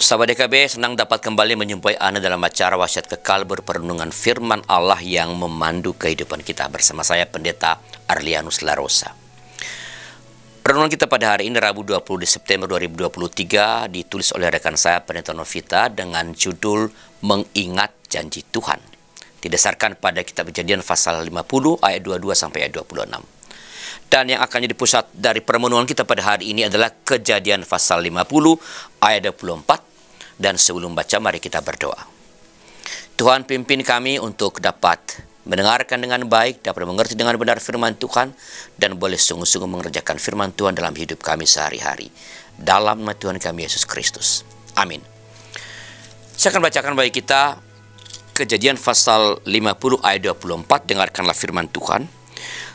Sahabat DKB, senang dapat kembali menjumpai Anda dalam acara Wasiat Kekal berperenungan firman Allah yang memandu kehidupan kita bersama saya Pendeta Arlianus Larosa. Renungan kita pada hari ini Rabu 20 September 2023 ditulis oleh rekan saya Pendeta Novita dengan judul Mengingat Janji Tuhan. Didasarkan pada kitab Kejadian pasal 50 ayat 22 sampai ayat 26. Dan yang akan jadi pusat dari permenungan kita pada hari ini adalah Kejadian pasal 50 ayat 24. Dan sebelum baca, mari kita berdoa. Tuhan, pimpin kami untuk dapat mendengarkan dengan baik, dapat mengerti dengan benar firman Tuhan, dan boleh sungguh-sungguh mengerjakan firman Tuhan dalam hidup kami sehari-hari. Dalam nama Tuhan kami Yesus Kristus. Amin. Saya akan bacakan bagi kita Kejadian pasal 50 ayat 24. Dengarkanlah firman Tuhan.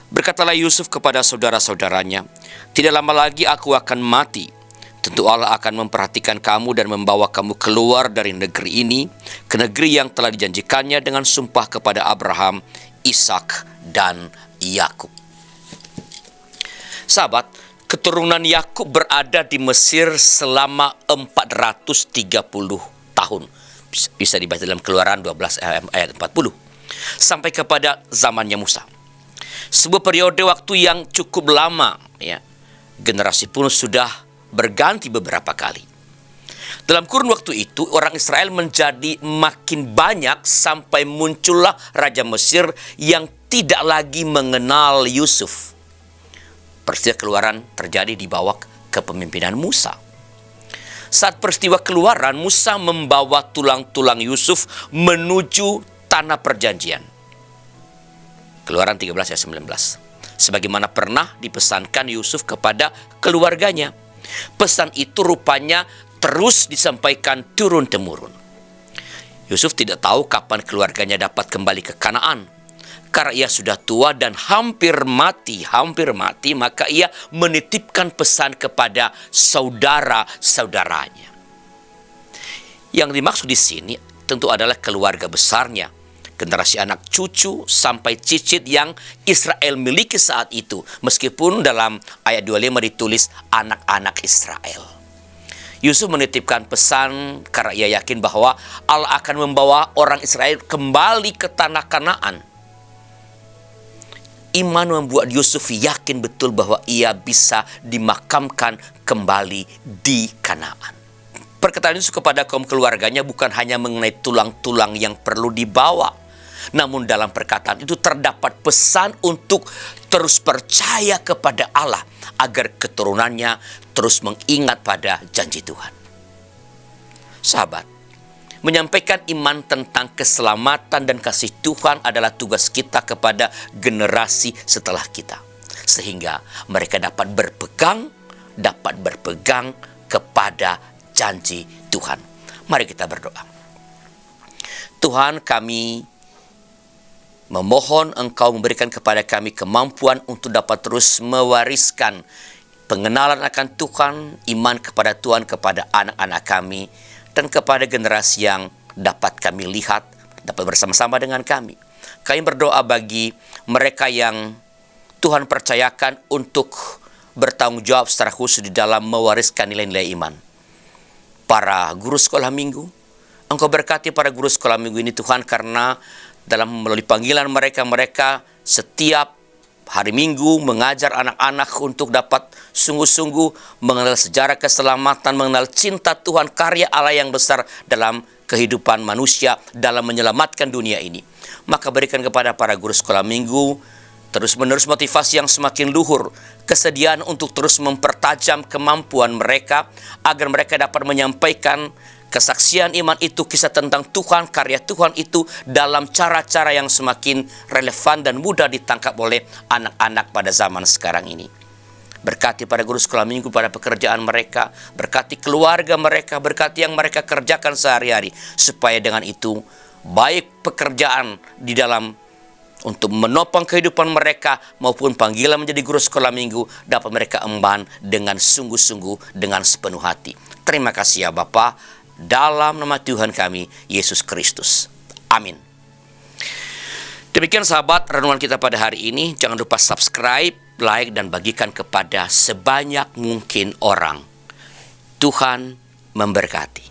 Berkatalah Yusuf kepada saudara-saudaranya, "Tidak lama lagi aku akan mati. Tentu Allah akan memperhatikan kamu dan membawa kamu keluar dari negeri ini ke negeri yang telah dijanjikannya dengan sumpah kepada Abraham, Ishak, dan Yakub." Sahabat, keturunan Yakub berada di Mesir selama 430 tahun. Bisa dibaca dalam Keluaran 12 ayat 40. Sampai kepada zamannya Musa. Sebuah periode waktu yang cukup lama, ya. Generasi pun sudah berganti beberapa kali. Dalam kurun waktu itu, orang Israel menjadi makin banyak sampai muncullah Raja Mesir yang tidak lagi mengenal Yusuf. Peristiwa Keluaran terjadi di bawah kepemimpinan Musa. Saat peristiwa Keluaran, Musa membawa tulang-tulang Yusuf menuju tanah perjanjian. Keluaran 13 ayat 19. Sebagaimana pernah dipesankan Yusuf kepada keluarganya. Pesan itu rupanya terus disampaikan turun-temurun. Yusuf tidak tahu kapan keluarganya dapat kembali ke Kanaan. Karena ia sudah tua dan hampir mati, maka ia menitipkan pesan kepada saudara-saudaranya. Yang dimaksud di sini tentu adalah keluarga besarnya, generasi anak cucu sampai cicit yang Israel miliki saat itu. Meskipun dalam ayat 25 ditulis anak-anak Israel. Yusuf menitipkan pesan karena ia yakin bahwa Allah akan membawa orang Israel kembali ke tanah Kanaan. Iman membuat Yusuf yakin betul bahwa ia bisa dimakamkan kembali di Kanaan. Perkataan Yusuf kepada kaum keluarganya bukan hanya mengenai tulang-tulang yang perlu dibawa. Namun dalam perkataan itu terdapat pesan untuk terus percaya kepada Allah agar keturunannya terus mengingat pada janji Tuhan. Sahabat, menyampaikan iman tentang keselamatan dan kasih Tuhan adalah tugas kita kepada generasi setelah kita. Sehingga mereka dapat berpegang kepada janji Tuhan. Mari kita berdoa. Tuhan, kami memohon Engkau memberikan kepada kami kemampuan untuk dapat terus mewariskan pengenalan akan Tuhan, iman kepada Tuhan kepada anak-anak kami, dan kepada generasi yang dapat kami lihat, dapat bersama-sama dengan kami. Kami berdoa bagi mereka yang Tuhan percayakan untuk bertanggung jawab secara khusus di dalam mewariskan nilai-nilai iman. Para guru sekolah minggu, Engkau berkati para guru sekolah minggu ini Tuhan, karena melalui panggilan mereka setiap hari Minggu mengajar anak-anak untuk dapat sungguh-sungguh mengenal sejarah keselamatan, mengenal cinta Tuhan, karya Allah yang besar dalam kehidupan manusia, dalam menyelamatkan dunia ini. Maka berikan kepada para guru sekolah minggu terus-menerus motivasi yang semakin luhur, kesediaan untuk terus mempertajam kemampuan mereka, agar mereka dapat menyampaikan kesaksian iman itu, kisah tentang Tuhan, karya Tuhan itu dalam cara-cara yang semakin relevan dan mudah ditangkap oleh anak-anak pada zaman sekarang ini. Berkati pada guru sekolah minggu pada pekerjaan mereka, berkati keluarga mereka, berkati yang mereka kerjakan sehari-hari, supaya dengan itu baik pekerjaan di dalam untuk menopang kehidupan mereka maupun panggilan menjadi guru sekolah minggu dapat mereka emban dengan sungguh-sungguh, dengan sepenuh hati. Terima kasih ya Bapa, dalam nama Tuhan kami, Yesus Kristus. Amin. Demikian sahabat renungan kita pada hari ini. Jangan lupa subscribe, like, dan bagikan kepada sebanyak mungkin orang. Tuhan memberkati.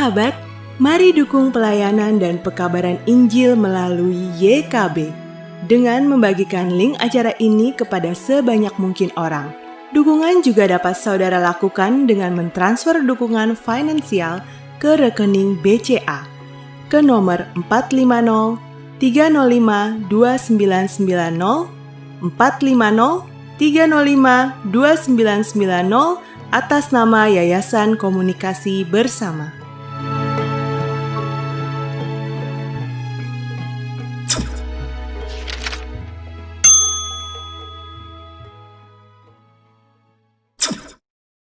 Sahabat, mari dukung pelayanan dan pekabaran Injil melalui YKB dengan membagikan link acara ini kepada sebanyak mungkin orang. Dukungan juga dapat saudara lakukan dengan mentransfer dukungan finansial ke rekening BCA ke nomor 450 305 2990 450 305 2990 atas nama Yayasan Komunikasi Bersama.